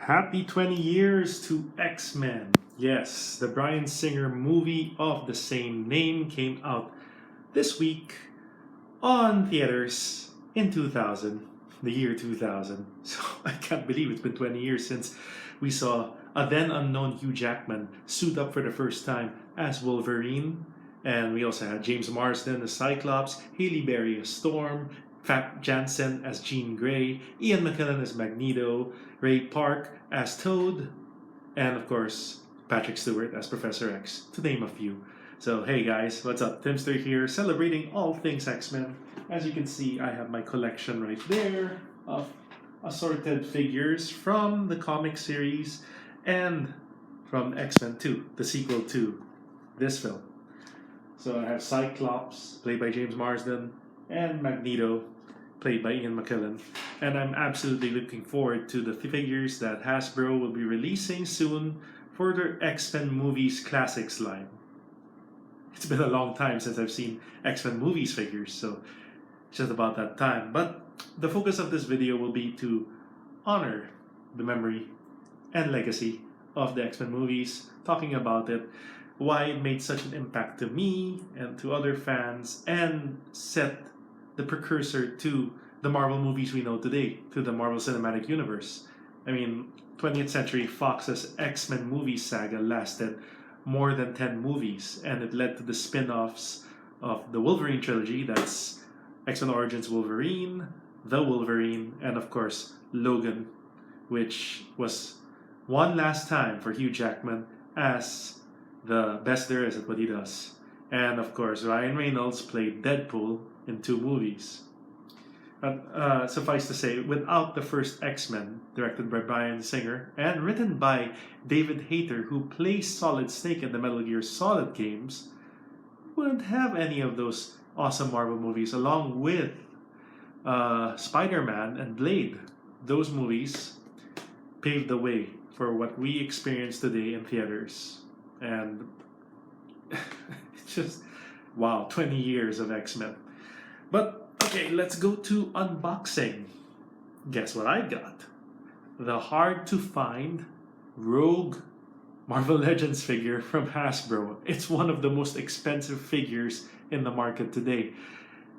Happy 20 years to X-Men. Yes, the Bryan Singer movie of the same name came out this week on theaters in 2000, the year 2000. So I can't believe it's been 20 years since we saw a then unknown Hugh Jackman suit up for the first time as Wolverine. And we also had James Marsden as Cyclops, Halle Berry as Storm, Fat Jansen as Jean Grey, Ian McKellen as Magneto, Ray Park as Toad, and of course, Patrick Stewart as Professor X, to name a few. So hey guys, what's up? Timzster here, celebrating all things X-Men. As you can see, I have my collection right there of assorted figures from the comic series and from X-Men 2, the sequel to this film. So I have Cyclops, played by James Marsden, and Magneto, played by Ian McKellen. And I'm absolutely looking forward to the figures that Hasbro will be releasing soon for their X-Men Movies Classics line. It's been a long time since I've seen X-Men Movies figures, so it's just about that time. But the focus of this video will be to honor the memory and legacy of the X-Men movies, talking about it, why it made such an impact to me and to other fans, and set the precursor to the Marvel movies we know today, to the Marvel Cinematic Universe. I mean, 20th Century Fox's X-Men movie saga lasted more than 10 movies, and it led to the spin-offs of the Wolverine trilogy, that's X-Men Origins Wolverine, The Wolverine, and of course, Logan, which was one last time for Hugh Jackman as the best there is at what he does. And of course, Ryan Reynolds played Deadpool in 2 movies. But suffice to say, without the first X-Men, directed by Bryan Singer and written by David Hayter, who plays Solid Snake in the Metal Gear Solid games, wouldn't have any of those awesome Marvel movies, along with Spider-Man and Blade. Those movies paved the way for what we experience today in theaters. And it's just, wow, 20 years of X-Men. But, okay, let's go to unboxing. Guess what I got? The hard-to-find Rogue Marvel Legends figure from Hasbro. It's one of the most expensive figures in the market today.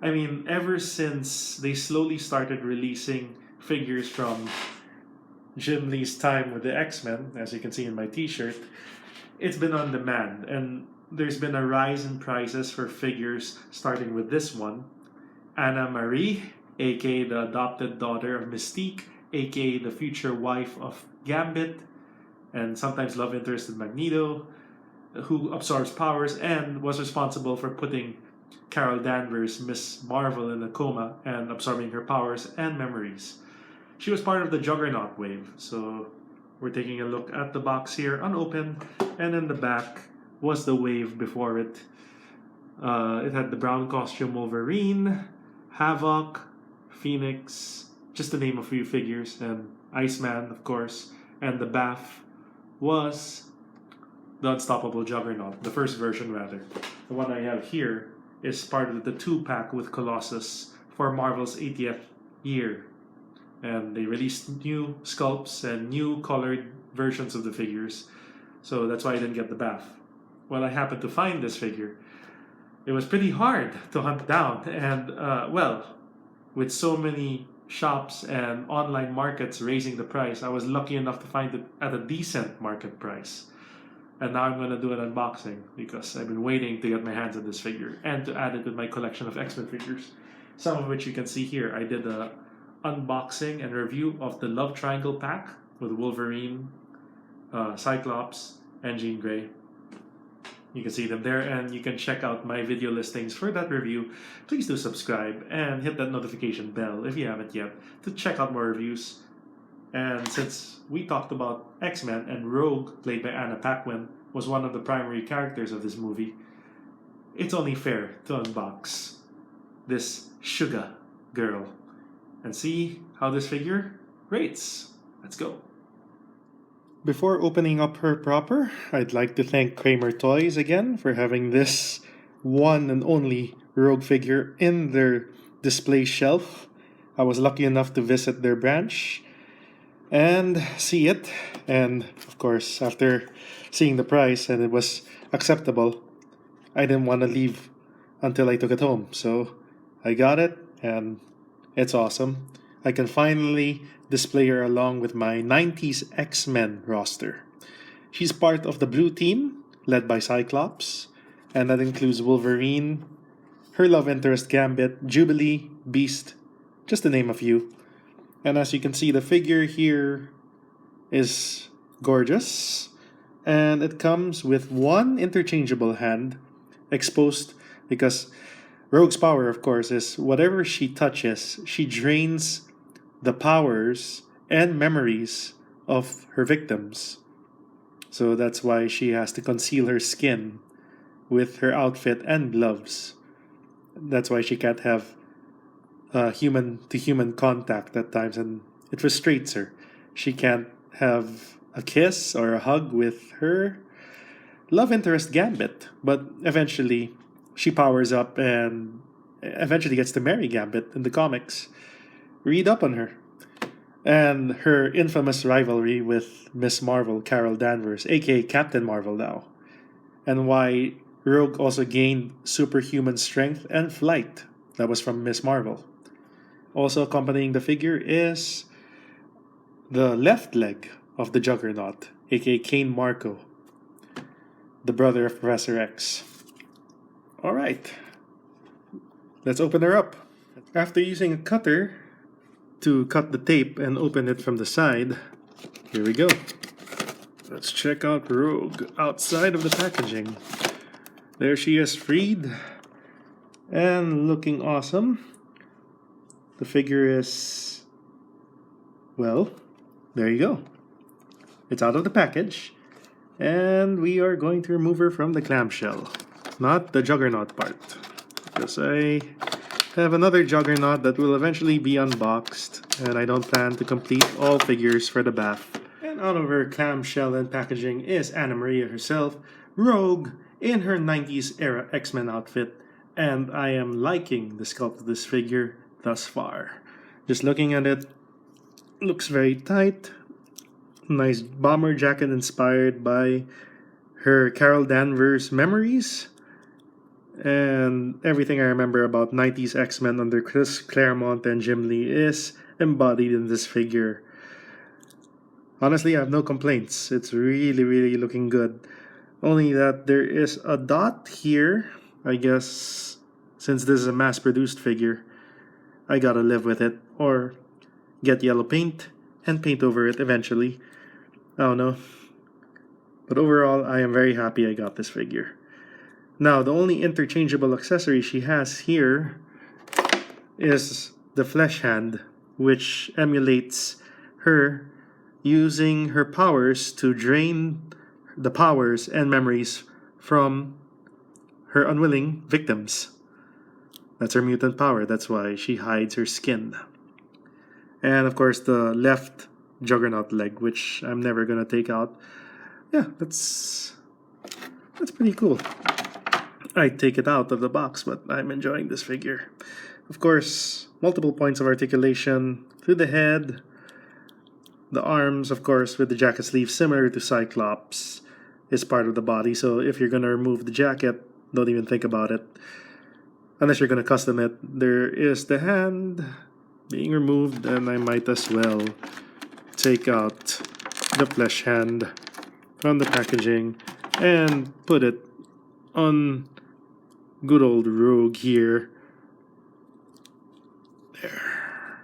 I mean, ever since they slowly started releasing figures from Jim Lee's time with the X-Men, as you can see in my t-shirt, it's been on demand, and there's been a rise in prices for figures, starting with this one, Anna Marie, aka the adopted daughter of Mystique, aka the future wife of Gambit, and sometimes love interest in Magneto, who absorbs powers and was responsible for putting Carol Danvers, Miss Marvel, in a coma and absorbing her powers and memories. She was part of the Juggernaut wave, so we're taking a look at the box here, unopened, and in the back was the wave before it. It had the brown costume Wolverine, Havoc, Phoenix, just to name a few figures, and Iceman, of course, and the BAF was the Unstoppable Juggernaut, the first version rather. The one I have here is part of the 2-pack with Colossus for Marvel's 80th year. And they released new sculpts and new colored versions of the figures. So that's why I didn't get the BAF. Well, I happened to find this figure. It was pretty hard to hunt down. And, well, with so many shops and online markets raising the price, I was lucky enough to find it at a decent market price. And now I'm going to do an unboxing because I've been waiting to get my hands on this figure and to add it to my collection of X-Men figures. Some of which you can see here. I did a unboxing and review of the Love Triangle pack with Wolverine, Cyclops, and Jean Grey. You can see them there, and you can check out my video listings for that review. Please do subscribe and hit that notification bell if you haven't yet to check out more reviews. And since we talked about X-Men and Rogue, played by Anna Paquin, was one of the primary characters of this movie, it's only fair to unbox this Sugar girl and see how this figure rates. Let's go. Before opening up her proper, I'd like to thank Kramer Toys again for having this one and only Rogue figure in their display shelf. I was lucky enough to visit their branch, and see it. And of course, after seeing the price and it was acceptable, I didn't want to leave until I took it home. So I got it, and it's awesome. I can finally display her along with my 90s X-Men roster. She's part of the blue team, led by Cyclops, and that includes Wolverine, her love interest Gambit, Jubilee, Beast, just to name a few. And as you can see, the figure here is gorgeous, and it comes with one interchangeable hand exposed because Rogue's power, of course, is whatever she touches, she drains the powers and memories of her victims. So that's why she has to conceal her skin with her outfit and gloves. That's why she can't have human to human contact at times, and it frustrates her. She can't have a kiss or a hug with her love interest Gambit, but eventually she powers up and eventually gets to marry Gambit in the comics. Read up on her. And her infamous rivalry with Miss Marvel, Carol Danvers, aka Captain Marvel now. And why Rogue also gained superhuman strength and flight. That was from Miss Marvel. Also accompanying the figure is the left leg of the Juggernaut, aka Kane Marco, the brother of Professor X. Alright, let's open her up. After using a cutter to cut the tape and open it from the side, here we go. Let's check out Rogue outside of the packaging. There she is, freed and looking awesome. The figure is, well, there you go. It's out of the package, and we are going to remove her from the clamshell, not the Juggernaut part, because I have another Juggernaut that will eventually be unboxed, and I don't plan to complete all figures for the bath. And out of her clamshell and packaging is Anna Maria herself, Rogue, in her 90s era X-Men outfit, and I am liking the sculpt of this figure thus far. Just looking at it, looks very tight. Nice bomber jacket inspired by her Carol Danvers memories. And everything I remember about 90s X-Men under Chris Claremont and Jim Lee is embodied in this figure. Honestly, I have no complaints. It's really, really looking good. Only that there is a dot here. I guess since this is a mass-produced figure, I gotta live with it. Or get yellow paint and paint over it eventually. I don't know. But overall, I am very happy I got this figure. Now, the only interchangeable accessory she has here is the flesh hand, which emulates her using her powers to drain the powers and memories from her unwilling victims. That's her mutant power. That's why she hides her skin. And of course, the left Juggernaut leg, which I'm never gonna take out. Yeah, that's pretty cool. I take it out of the box, but I'm enjoying this figure. Of course, multiple points of articulation through the head, the arms, of course, with the jacket sleeve similar to Cyclops, is part of the body. So if you're gonna remove the jacket, don't even think about it. Unless you're gonna custom it. There is the hand being removed, and I might as well take out the flesh hand from the packaging and put it on good old Rogue here. There.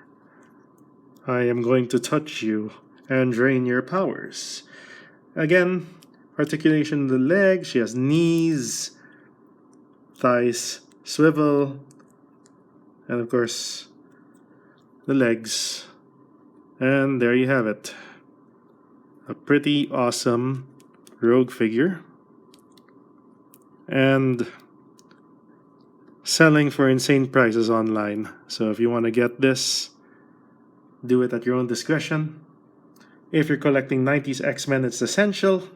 I am going to touch you and drain your powers. Again, articulation of the leg. She has knees, thighs, swivel, and of course the legs. And there you have it. A pretty awesome Rogue figure. And selling for insane prices online. So if you want to get this, do it at your own discretion. If you're collecting 90s X-Men, it's essential.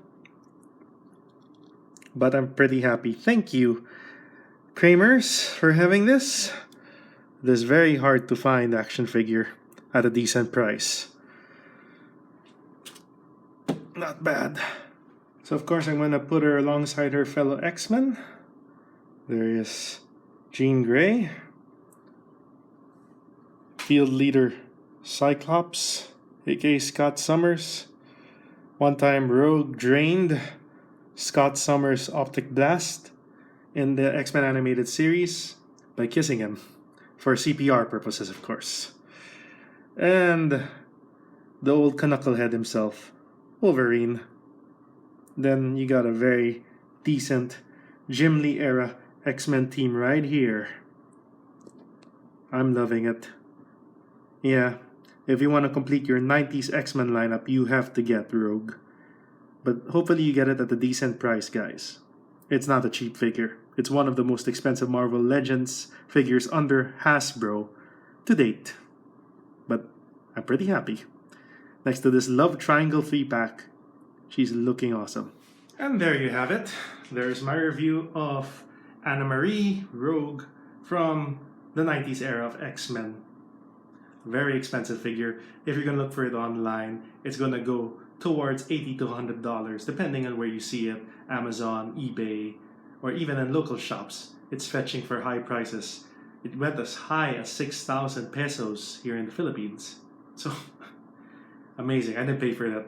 But I'm pretty happy. Thank you, Kramers, for having this. It is very hard to find action figure at a decent price. Not bad. So of course I'm going to put her alongside her fellow X-Men. There is Jean Grey, Field Leader Cyclops, aka Scott Summers, one-time Rogue drained Scott Summers' Optic Blast in the X-Men animated series by kissing him, for CPR purposes of course. And the old knucklehead himself, Wolverine. Then you got a very decent Jim Lee era X-Men team right here. I'm loving it. Yeah, if you want to complete your 90s X-Men lineup, you have to get Rogue. But hopefully you get it at a decent price, guys. It's not a cheap figure. It's one of the most expensive Marvel Legends figures under Hasbro to date. But I'm pretty happy. Next to this Love Triangle 3-pack, she's looking awesome. And there you have it. There's my review of Anna Marie Rogue from the 90s era of X-Men. Very expensive figure. If you're going to look for it online, it's going to go towards $80 to $100, depending on where you see it. Amazon, eBay, or even in local shops. It's fetching for high prices. It went as high as 6,000 pesos here in the Philippines. So, amazing. I didn't pay for that.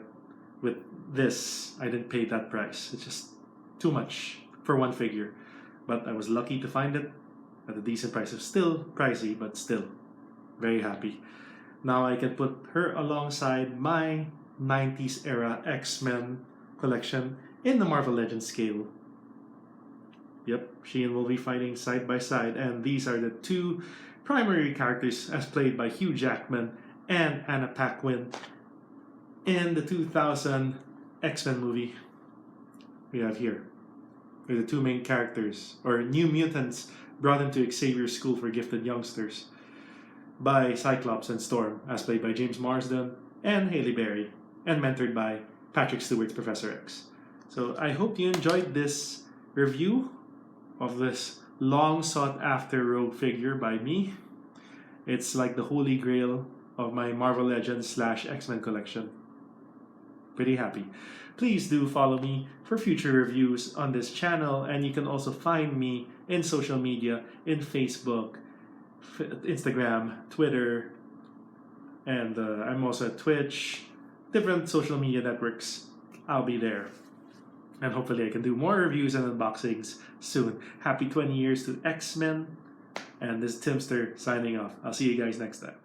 With this, I didn't pay that price. It's just too much for one figure. But I was lucky to find it at a decent price. It's still pricey, but still very happy. Now I can put her alongside my 90s era X-Men collection in the Marvel Legends scale. Yep, she and will be fighting side by side, and these are the two primary characters as played by Hugh Jackman and Anna Paquin in the 2000 X-Men movie. We have here. They're the two main characters, or new mutants brought into Xavier's School for Gifted Youngsters by Cyclops and Storm, as played by James Marsden and Halle Berry, and mentored by Patrick Stewart's Professor X. So I hope you enjoyed this review of this long sought after Rogue figure by me. It's like the holy grail of my Marvel Legends / X-Men collection. Pretty happy. Please do follow me for future reviews on this channel, and you can also find me in social media in Facebook, Instagram, Twitter, and I'm also at Twitch, different social media networks. I'll be there. And hopefully I can do more reviews and unboxings soon. Happy 20 years to X-Men, and this is Timzster signing off. I'll see you guys next time.